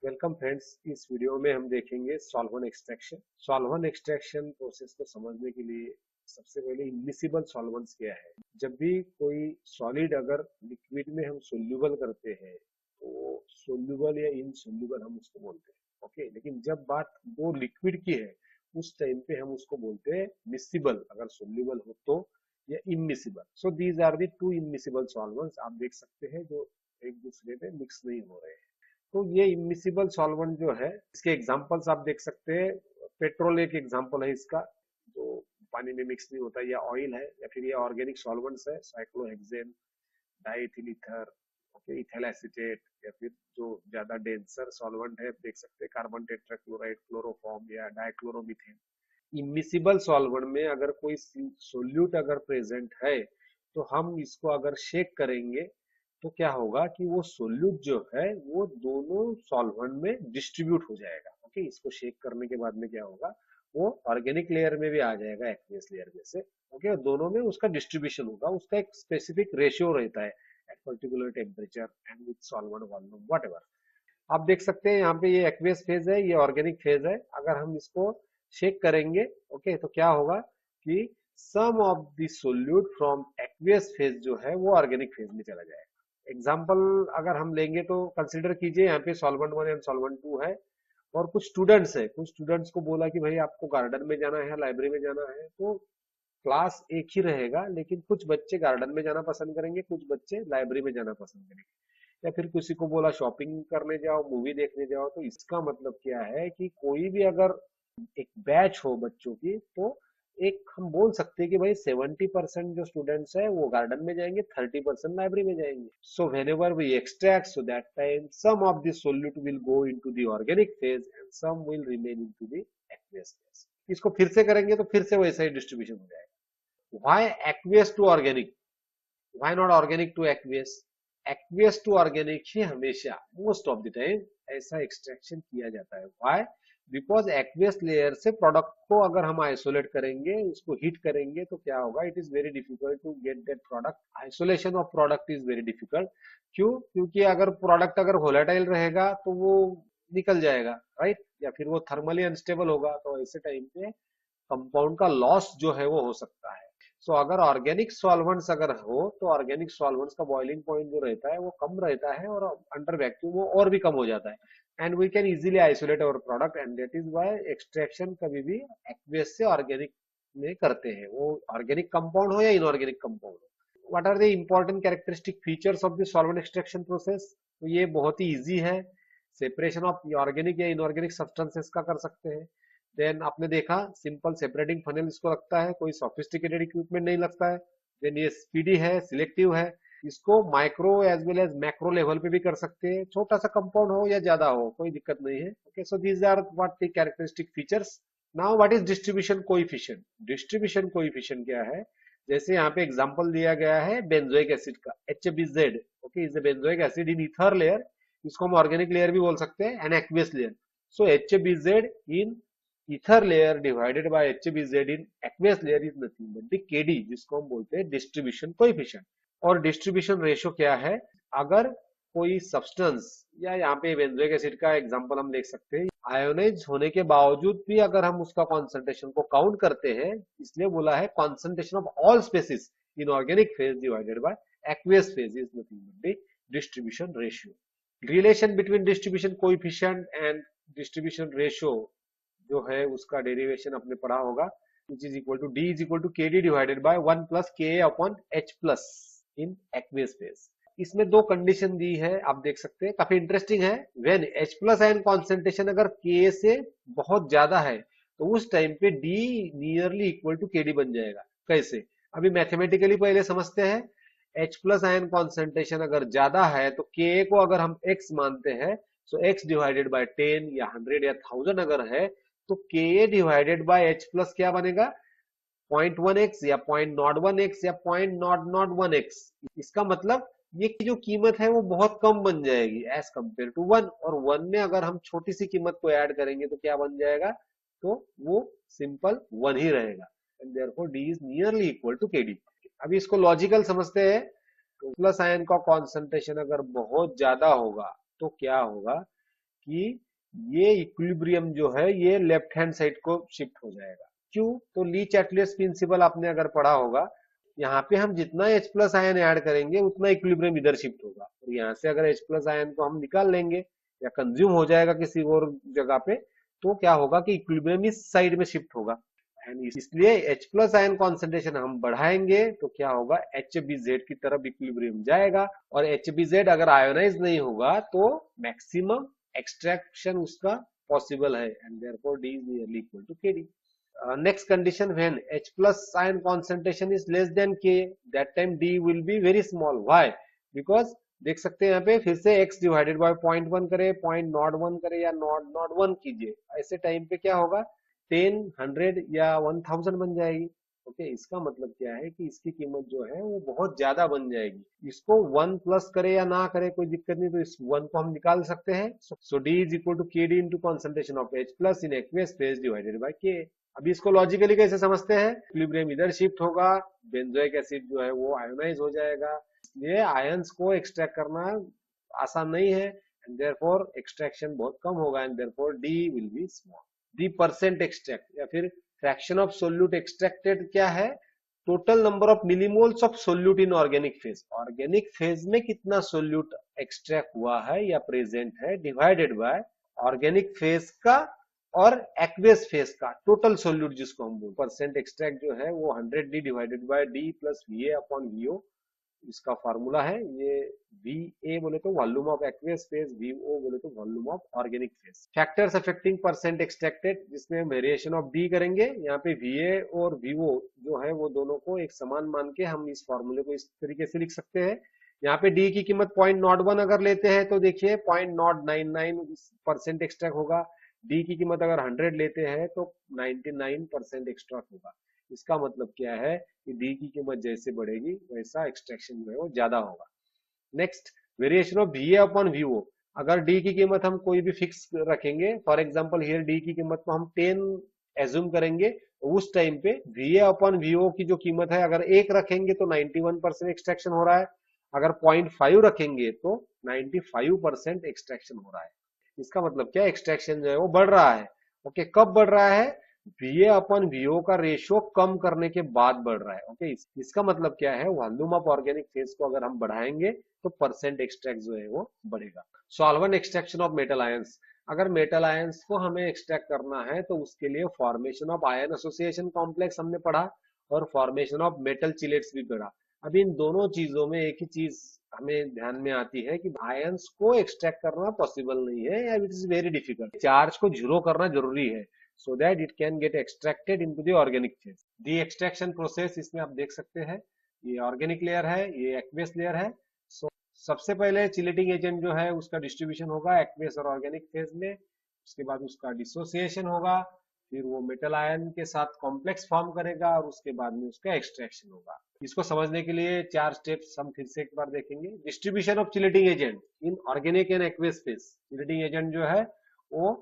Welcome friends. इस video में हम देखेंगे solvent extraction. Solvent extraction process को समझने के लिए सबसे पहले इमिसिबल सॉल्वेंट्स क्या है। जब भी कोई सॉलिड अगर लिक्विड में हम सोल्यूबल करते हैं तो सोल्यूबल या इनसोल्यूबल हम उसको बोलते हैं। ओके, लेकिन जब बात वो लिक्विड की है उस टाइम पे हम उसको बोलते हैं मिसिबल, अगर सोल्यूबल हो तो, या immiscible. So these are the two immiscible solvents आप देख सकते हैं जो एक दूसरे में मिक्स नहीं हो रहे हैं। तो ये इमिसिबल सॉल्वेंट जो है इसके एग्जांपल्स आप देख सकते हैं। पेट्रोल एक एग्जांपल है इसका, जो पानी में मिक्स नहीं होता, या ऑयल है, या फिर ये ऑर्गेनिक सॉल्वेंट्स है, cyclohexane, diethyl ether, okay, ethyl acetate, या फिर जो ज्यादा डेंसर सॉल्वेंट है देख सकते हैं कार्बन टेट्राक्लोराइड, क्लोरोफॉर्म या डाइक्लोरोमीथेन। इमिसिबल सॉल्वेंट में अगर कोई सोल्यूट अगर प्रेजेंट है तो हम इसको अगर शेक करेंगे तो क्या होगा कि वो सोल्यूट जो है वो दोनों सॉल्वेंट में डिस्ट्रीब्यूट हो जाएगा। ओके, इसको शेक करने के बाद में क्या होगा, वो ऑर्गेनिक लेयर में भी आ जाएगा एक्वियस लेयर में से। ओके, और दोनों में उसका डिस्ट्रीब्यूशन होगा, उसका एक स्पेसिफिक रेशियो रहता है at particular temperature and with solvent volume whatever. आप देख सकते हैं यहाँ पे ये एक्वियस फेज है, ये ऑर्गेनिक फेज है। अगर हम इसको शेक करेंगे ओके तो क्या होगा कि sum of the solute from aqueous phase जो है वो ऑर्गेनिक फेज में चला जाएगा। एग्जाम्पल अगर हम लेंगे तो कंसिडर कीजिए यहाँ पे सॉल्वेंट 1 एंड सॉल्वेंट 2 है, और कुछ स्टूडेंट्स है, कुछ स्टूडेंट्स को बोला कि भाई आपको गार्डन में जाना है, लाइब्रेरी में जाना है, तो क्लास एक ही रहेगा, लेकिन कुछ बच्चे गार्डन में जाना पसंद करेंगे, कुछ बच्चे लाइब्रेरी में जाना पसंद करेंगे। या फिर किसी को बोला शॉपिंग करने जाओ, मूवी देखने जाओ, तो इसका मतलब क्या है कि कोई भी अगर एक बैच हो बच्चों की तो एक हम बोल सकते हैं कि भाई 70% जो स्टूडेंट्स है वो गार्डन में जाएंगे, 30% लाइब्रेरी में जाएंगे। So whenever we extract, so that time some of the solute will go into the organic phase and some will remain into the aqueous phase. इसको फिर से करेंगे तो फिर से वैसा ही डिस्ट्रीब्यूशन हो जाएगा। Why aqueous to organic? Why not organic to aqueous? Aqueous to organic ही हमेशा most of the time ऐसा एक्सट्रैक्शन किया जाता है। Why? बिकॉज एक्वियस लेयर से प्रोडक्ट को अगर हम आइसोलेट करेंगे, उसको हीट करेंगे, तो क्या होगा, it is very difficult to get that product. Isolation of product is very difficult. क्यों? क्योंकि अगर प्रोडक्ट अगर वोलेटाइल रहेगा तो वो निकल जाएगा, राइट, या फिर वो थर्मली अनस्टेबल होगा, तो ऐसे टाइम पे कंपाउंड का लॉस जो है वो हो सकता है। सो अगर ऑर्गेनिक सॉल्वेंट्स अगर हो तो ऑर्गेनिक सॉल्वेंट्स का बॉइलिंग पॉइंट जो रहता है वो कम रहता है, और अंडर वैक्यूम वो और भी कम हो जाता है, and we can easily isolate our product, and that is why extraction कभी भी एक्वियस से ऑर्गेनिक में करते हैं, वो ऑर्गेनिक कंपाउंड हो या इनऑर्गेनिक कंपाउंड हो। What are the important characteristic features of the solvent extraction process? तो ये बहुत ही इजी है। सेपरेशन ऑफ ऑर्गेनिक या इनऑर्गेनिक सब्सटेंसेस का कर सकते हैं। देन आपने देखा सिंपल सेपरेटिंग फनल इसको लगता है, कोई सोफिस्टिकेटेड इक्विपमेंट नहीं लगता है। देन ये स्पीडी है, सिलेक्टिव है, इसको micro as well as macro level पे भी कर सकते हैं, छोटा सा कंपाउंड हो या ज्यादा हो कोई दिक्कत नहीं है। Okay, so these are what the characteristic features. Now what is distribution coefficient? Distribution coefficient क्या है? जैसे यहाँ पे एग्जांपल दिया गया है बेंजोइक एसिड का, HBZ। ओके, is a benzoic acid in ether layer, इसको हम ऑर्गेनिक लेयर भी बोल सकते हैं, and aqueous layer. So HBZ in ether layer divided by HBZ in aqueous layer is nothing but the KD, जिसको हम बोलते हैं डिस्ट्रीब्यूशन कोएफिशिएंट। और डिस्ट्रीब्यूशन रेशियो क्या है? अगर कोई सब्सटेंस, या यहाँ पे बेंजोइक एसिड का एग्जांपल हम देख सकते हैं, आयोनाइज होने के बावजूद भी अगर हम उसका कॉन्सेंट्रेशन को काउंट करते हैं, इसलिए बोला है concentration of all species in organic phase divided by aqueous phase is nothing but the distribution ratio. Relation between distribution coefficient and distribution ratio जो है उसका डेरिवेशन आपने पढ़ा होगा, which is equal to D is equal to KD divided by 1 plus Ka upon H plus in aqueous phase। इसमें दो condition दी है, आप देख सकते हैं, काफी इंटरेस्टिंग है। When H plus ion concentration अगर Ka से बहुत ज्यादा है तो उस टाइम पे D nearly equal to KD बन जाएगा। कैसे? अभी मैथमेटिकली पहले समझते हैं। H प्लस आयन कॉन्सेंट्रेशन अगर ज्यादा है तो Ka को अगर हम X मानते हैं, सो X डिवाइडेड बाय 10 या 100 या 1000 अगर है, तो Ka divided by H plus क्या बनेगा? 0.1x या 0.01x या 0.001x। इसका मतलब ये जो कीमत है वो बहुत कम बन जाएगी एज कंपेयर टू 1, और 1 में अगर हम छोटी सी कीमत को ऐड करेंगे तो क्या बन जाएगा? तो वो सिंपल 1 ही रहेगा, and therefore D is nearly equal to KD। अभी इसको लॉजिकल समझते हैं। तो प्लस आयन का कॉन्सेंट्रेशन अगर बहुत ज्यादा होगा तो क्या होगा कि ये इक्विलिब्रियम जो है ये लेफ्ट हैंड साइड को शिफ्ट हो जाएगा। क्यों? तो ली चैटलियर्स प्रिंसिपल आपने अगर पढ़ा होगा, यहाँ पे हम जितना H प्लस आयन ऐड करेंगे उतना इक्विलिब्रियम इधर शिफ्ट होगा, और यहाँ से अगर H प्लस आयन को हम निकाल लेंगे या कंज्यूम हो जाएगा किसी और जगह पे, तो क्या होगा कि इक्विलिब्रियम इस साइड में शिफ्ट होगा। एंड इसलिए H प्लस आयन कॉन्सेंट्रेशन हम बढ़ाएंगे तो क्या होगा, HBz की तरफ इक्विलिब्रियम जाएगा, और HBz अगर आयोनाइज नहीं होगा तो मैक्सिमम एक्सट्रैक्शन उसका पॉसिबल है, and therefore D is nearly equal to Kd. Next condition, when H plus ion concentration is less than K, that time D will be very small. Why? Because देख सकते हैं यहाँ पे फिर से x divided by 0.1 करे, 0.01 करे या 0.01 कीजिए, ऐसे टाइम पे क्या होगा, 10, 100 या 1000 बन जाएगी। ओके, इसका मतलब क्या है कि इसकी कीमत जो है वो बहुत ज्यादा बन जाएगी। इसको 1 प्लस करे या ना करे कोई दिक्कत नहीं, तो इस 1 को हम निकाल सकते हैं। So D is equal to Kd into concentration of H plus in aqueous phase divided by K। अभी इसको लॉजिकली कैसे समझते हैं, इक्विलिब्रियम इधर शिफ्ट होगा, बेंजोइक एसिड जो है वो आयोनाइज हो जाएगा, इसलिए आयंस को एक्सट्रैक्ट करना आसान नहीं है, एंड देयरफॉर एक्सट्रैक्शन बहुत कम होगा, and therefore D will be small. The percent extract या फिर फ्रैक्शन ऑफ सोल्यूट एक्सट्रैक्टेड क्या है, total number of millimoles of solute in organic phase, organic phase में कितना सोल्यूट एक्सट्रैक्ट हुआ है या प्रेजेंट है, डिवाइडेड बाय ऑर्गेनिक फेज का और एक्वेस फेज का टोटल सोल्यूट, जिसको हम बोलते हैं परसेंट एक्सट्रैक्ट जो है वो 100D divided by D plus VA upon VO, इसका फार्मूला है ये। VA बोले तो volume of aqueous phase, VO बोले तो volume of organic phase. Factors affecting percent extracted, जिसमें हम वेरिएशन ऑफ D करेंगे, यहाँ पे VA और VO जो है वो दोनों को एक समान मान के हम इस फॉर्मूले को इस तरीके से लिख सकते हैं। यहाँ पे D की कीमत 0.01 अगर लेते हैं तो देखिए 0.099% एक्सट्रैक्ट होगा, D की कीमत अगर 100 लेते हैं तो 99% एक्सट्रैक्ट होगा। इसका मतलब क्या है कि D की कीमत जैसे बढ़ेगी वैसा एक्सट्रैक्शन जो है वो ज्यादा होगा। Next, variation of VA upon VO, अगर D की कीमत हम कोई भी फिक्स रखेंगे, फॉर एग्जांपल हियर D की कीमत को हम 10 एज्यूम करेंगे, तो उस टाइम पे VA अपॉन VO की जो कीमत है अगर 1 रखेंगे तो 91% एक्सट्रैक्शन हो रहा है, अगर 0.5 रखेंगे तो 95% एक्सट्रैक्शन हो रहा है। इसका मतलब क्या, एक्सट्रैक्शन जो है वो बढ़ रहा है। ओके, कब बढ़ रहा है, VA अपॉन VO का रेशियो कम करने के बाद बढ़ रहा है। ओके, इसका मतलब क्या है, वॉल्यूम ऑफ ऑर्गेनिक फेज को अगर हम बढ़ाएंगे तो परसेंट एक्सट्रैक्ट जो है वो बढ़ेगा। Solvent extraction of metal ions, अगर मेटल आयंस को हमें एक्सट्रैक्ट करना है तो उसके लिए formation of ion association complex हमने पढ़ा और फॉर्मेशन ऑफ मेटल चिलेट्स भी पढ़ा। अभी इन दोनों चीजों में एक ही चीज हमें ध्यान में आती है कि आयंस को एक्सट्रैक्ट करना पॉसिबल नहीं है या it is very difficult. Charge को जीरो करना जरूरी है so that it can get extracted into the organic phase. The extraction process, इसमें आप देख सकते हैं ये ऑर्गेनिक लेयर है, ये एक्वेस लेयर है। so, सबसे पहले चिलेटिंग एजेंट जो है उसका डिस्ट्रीब्यूशन होगा एक्वेस और ऑर्गेनिक फेज में, उसके बाद उसका डिसोसिएशन होगा, फिर वो मेटल आयन के साथ कॉम्प्लेक्स फॉर्म करेगा और उसके बाद में उसका एक्सट्रैक्शन होगा। इसको समझने के लिए 4 स्टेप्स हम फिर से एक बार देखेंगे। Distribution of chelating agent in organic and aqueous phase, chelating agent जो है वो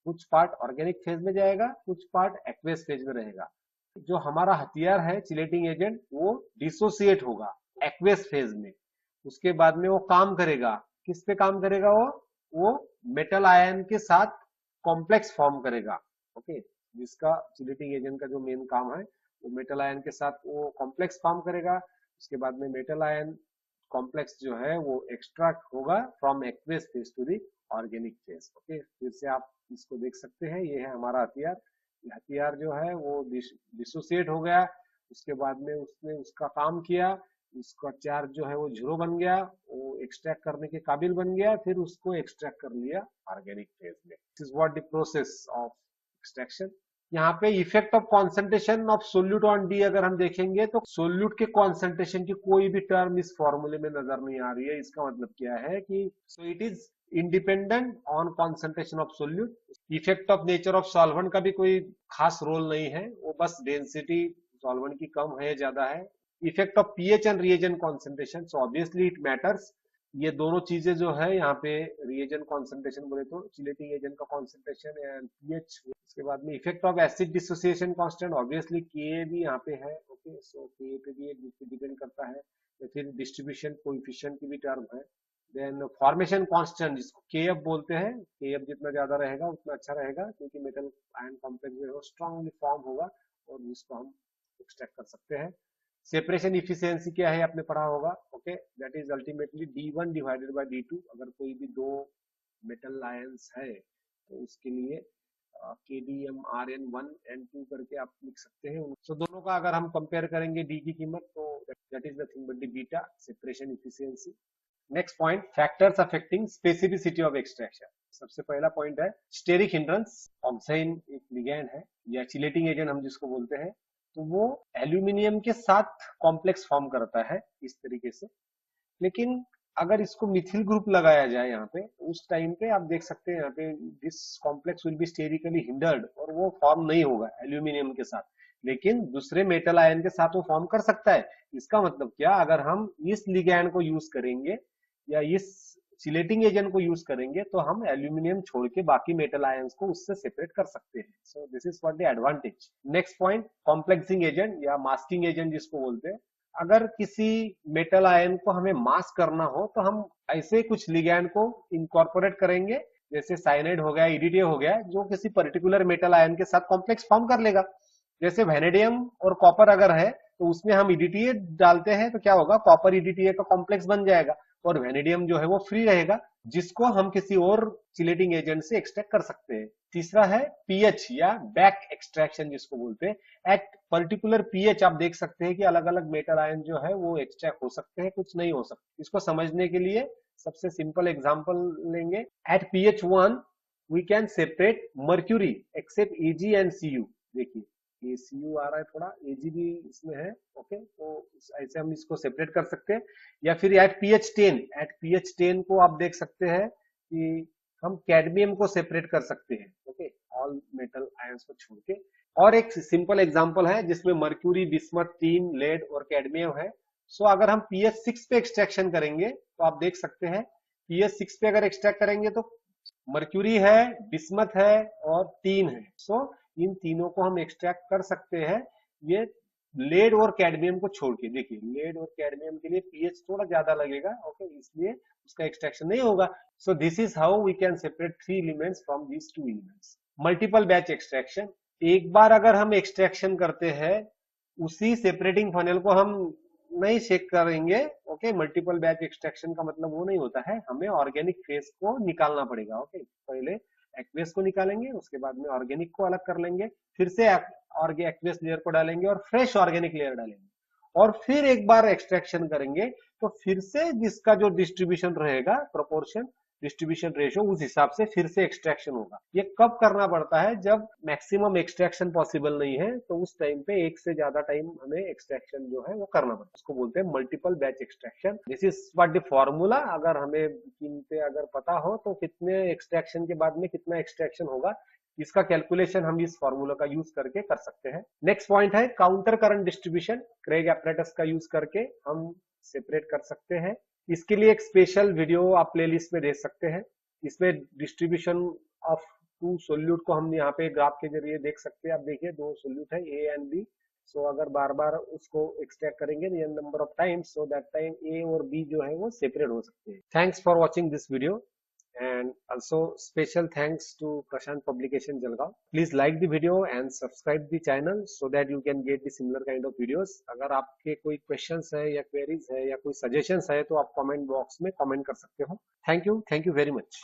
कुछ पार्ट ऑर्गेनिक फेज में जाएगा, कुछ पार्ट एक्वेस फेज में रहेगा। जो हमारा हथियार है चिलेटिंग एजेंट वो डिसोसिएट होगा एक्वेस फेज में, उसके बाद में वो काम करेगा, किस पे काम करेगा, वो मेटल आयन के साथ कॉम्प्लेक्स फॉर्म करेगा। ओके, जिसका चिलेटिंग एजेंट का जो मेन काम है वो मेटल आयन के साथ वो कॉम्प्लेक्स फॉर्म करेगा, उसके बाद में मेटल आयन कॉम्प्लेक्स जो है वो एक्सट्रैक्ट होगा from aqueous phase to the organic phase. Okay, फिर से आप इसको देख सकते हैं, ये है हमारा हथियार। हथियार जो है वो डिसोसिएट हो गया, उसके बाद में उसने उसका काम किया, उसका चार्ज जो है वो जीरो बन गया, वो एक्सट्रैक्ट करने के काबिल बन गया, फिर उसको एक्सट्रैक्ट कर लिया ऑर्गेनिक फेज में। This is what the process of extraction. यहाँ पे effect of concentration of solute on D अगर हम देखेंगे तो सोल्यूट के कॉन्सेंट्रेशन की कोई भी टर्म इस फॉर्मूले में नजर नहीं आ रही है। इसका मतलब क्या है कि so it is independent on concentration of solute. Effect of nature of solvent का भी कोई खास रोल नहीं है, वो बस डेंसिटी सॉल्वेंट की कम है ज्यादा है। Effect of pH and reagent concentration, so obviously it matters. ये दोनों चीजें जो है यहाँ पे रिएजेंट कॉन्सेंट्रेशन बोले तो चिलेटिंग एजेंट का कॉन्सेंट्रेशन एंड पीएच। उसके बाद में effect of acid dissociation constant, obviously के भी यहाँ पे है। ओके, सो के पे भी डिपेंड करता है। तो फिर डिस्ट्रीब्यूशन कोएफिशिएंट की भी टर्म है, देन फॉर्मेशन कांस्टेंट जिसको केएफ बोलते हैं, केएफ जितना ज्यादा रहेगा उतना अच्छा रहेगा, क्योंकि मेटल आयन कॉम्प्लेक्स जो है वो स्ट्रांगली फॉर्म होगा और जिसको हम एक्सट्रैक्ट कर सकते हैं। सेपरेशन इफिशियंसी क्या है आपने पढ़ा होगा, okay, that is ultimately D1 divided by D2। अगर कोई भी दो मेटल आयंस है तो उसके लिए KDM(RN1 and 2) करके आप लिख सकते हैं। तो दोनों का अगर हम कंपेयर करेंगे डी की कीमत, तो that is nothing but the beta separation efficiency. Next point, factors affecting specificity of extraction. सबसे पहला पॉइंट है स्टेरिक हिंड्रेंस। ऑक्साइन एक लिगैंड है या चिलेटिंग एजेंट हम जिसको बोलते हैं, तो वो एल्यूमिनियम के साथ कॉम्प्लेक्स फॉर्म करता है इस तरीके से। लेकिन अगर इसको मिथिल ग्रुप लगाया जाए यहाँ पे, उस टाइम पे आप देख सकते हैं यहाँ पे this complex will be sterically hindered और वो फॉर्म नहीं होगा एल्यूमिनियम के साथ, लेकिन दूसरे मेटल आयन के साथ वो फॉर्म कर सकता है। इसका मतलब क्या, अगर हम इस लिगैंड को यूज करेंगे या इस चिलेटिंग एजेंट को यूज करेंगे तो हम एल्यूमिनियम छोड़ के बाकी मेटल आयंस को उससे सेपरेट कर सकते हैं। सो this is what the advantage. Next point, complexing agent या मास्किंग एजेंट जिसको बोलते हैं। अगर किसी मेटल आयन को हमें मास्क करना हो तो हम ऐसे कुछ लिगैंड को इनकॉर्पोरेट करेंगे, जैसे साइनाइड हो गया, इरिडियम हो गया, जो किसी पर्टिकुलर मेटल आयन के साथ कॉम्प्लेक्स फॉर्म कर लेगा। जैसे वेनेडियम और कॉपर अगर है तो उसमें हम ईडीटीए डालते हैं तो क्या होगा, कॉपर ईडीटीए का कॉम्प्लेक्स बन जाएगा और वेनेडियम जो है वो फ्री रहेगा, जिसको हम किसी और चिलेटिंग एजेंट से एक्सट्रैक्ट कर सकते हैं। तीसरा है पीएच या बैक एक्सट्रैक्शन जिसको बोलते हैं। एट पर्टिकुलर पीएच आप देख सकते हैं कि अलग अलग मेटल आयन जो है वो एक्सट्रैक्ट हो सकते हैं, कुछ नहीं हो सकते। इसको समझने के लिए सबसे सिंपल एग्जांपल लेंगे। At pH 1 we can separate mercury except Ag and Cu। देखिए ये Cu आ रहा है, थोड़ा Ag भी इसमें है, ओके, तो ऐसे हम इसको सेपरेट कर सकते हैं। या फिर एट pH 10 को आप देख सकते हैं कि हम कैडमियम को सेपरेट कर सकते हैं, ओके, ऑल मेटल आयंस को छोड़ के। और एक सिंपल एग्जांपल है जिसमें मर्क्यूरी, बिस्मथ, टीन, लेड और कैडमियम है। सो अगर हम pH 6 पे एक्सट्रैक्शन करेंगे तो आप देख सकते हैं pH 6 पे अगर एक्सट्रैक्ट करेंगे तो मर्क्यूरी है, बिस्मथ है और टीन है। सो इन तीनों को हम एक्सट्रैक्ट कर सकते हैं, ये लेड और कैडमियम को छोड़ के। देखिए लेड और कैडमियम के लिए पीएच थोड़ा ज्यादा लगेगा, ओके, इसलिए उसका एक्सट्रैक्शन नहीं होगा। So this is how we can separate 3 elements from these 2 elements. Multiple batch extraction, एक बार अगर हम एक्सट्रैक्शन करते हैं उसी सेपरेटिंग फनेल को हम नहीं चेक करेंगे, ओके। मल्टीपल बैच एक्सट्रैक्शन का मतलब वो नहीं होता है, हमें ऑर्गेनिक फेज को निकालना पड़ेगा, ओके। पहले एक्वेस को निकालेंगे, उसके बाद में ऑर्गेनिक को अलग कर लेंगे, फिर से एक्वेस लेयर को डालेंगे और फ्रेश ऑर्गेनिक लेयर डालेंगे, और फिर एक बार एक्सट्रैक्शन करेंगे तो फिर से जिसका जो डिस्ट्रीब्यूशन रहेगा, प्रोपोर्शन डिस्ट्रीब्यूशन रेशियो, उस हिसाब से फिर से एक्सट्रैक्शन होगा। ये कब करना पड़ता है, जब मैक्सिमम एक्सट्रैक्शन पॉसिबल नहीं है, तो उस टाइम पे एक से ज्यादा टाइम हमें एक्सट्रैक्शन जो है वो करना पड़ता है। उसको बोलते हैं multiple batch extraction. This is what the formula. अगर हमें कीमतें अगर पता हो तो कितने एक्सट्रैक्शन के बाद में कितना एक्सट्रैक्शन होगा, इसका कैलकुलेशन हम इस फॉर्मूला का यूज करके कर सकते हैं। नेक्स्ट पॉइंट है counter current distribution. Craig apparatus का यूज करके हम सेपरेट कर सकते हैं। इसके लिए एक स्पेशल वीडियो आप प्लेलिस्ट में देख सकते हैं। इसमें डिस्ट्रीब्यूशन ऑफ 2 सोल्यूट को हम यहाँ पे ग्राफ के जरिए देख सकते हैं। आप देखिए 2 सोल्यूट है ए एंड बी। सो अगर बार बार उसको एक्सट्रैक्ट करेंगे number of times, so that time A और बी जो है वो सेपरेट हो सकते हैं। Thanks for watching this video and also special thanks to Prashant Publication Jalgaon. Please like the video and subscribe the channel so that you can get the similar kind of videos. अगर आपके कोई questions है या queries है या कोई suggestions है तो आप comment box में comment कर सकते हो। Thank you very much.